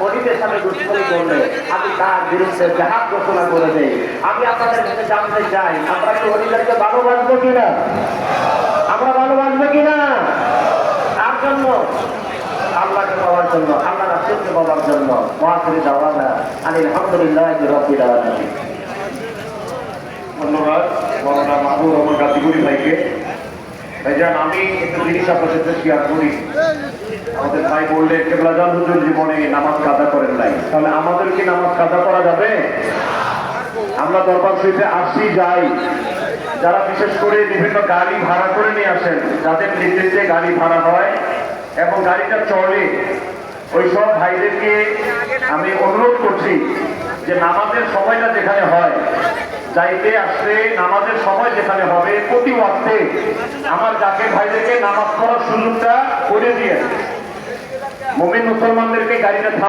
অলিদের সাথে দুশ্মনী করলে আমি তার বিরুদ্ধে জাহাজ ঘোষণা করে দেই। আমি আপনাদের কাছে জানতে চাই, আমরা কি অলিদেরকে ভালোবাসবো কিনা? আমরা ভালোবাসবো কিনা? তার জন্য আল্লাহকে পাওয়ার জন্য, আল্লাহ রাসূলকে পাওয়ার জন্য ওয়াসির দাওয়ানা আলহামদুলিল্লাহি রাব্বিল আলামিন। ধন্যবাদ মাওলানা মাহবুব রহমান গাজীপুরি ভাইকে। ভাইজান, আমি একটা জিনিস আপনার সাথে শেয়ার করি। আমাদের ভাই বললেন কেবলাজান হুজুর জীবনে নামাজ কাজা করেন নাই, তাহলে আমাদের কি নামাজ কাজা করা যাবে? আমরা দরবার শরীফে আসি যাই, যারা বিশেষ করে বিভিন্ন গাড়ি ভাড়া করে নিয়ে আসেন, যাদের নির্দেশে গাড়ি ভাড়া হয় এবং গাড়িটা চলে, ওই সব ভাইদেরকে আমি অনুরোধ করছি যে নামাজের সময়টা যেখানে হয়, যাইতে আসতে নামাজের সময় যেখানে হবে, প্রতি ওয়াক্তে আমার জাকের ভাইদেরকে নামাজ পড়ার সুযোগটা করে দিয়ে মুমিন মুসলমানদেরকে গাড়িটা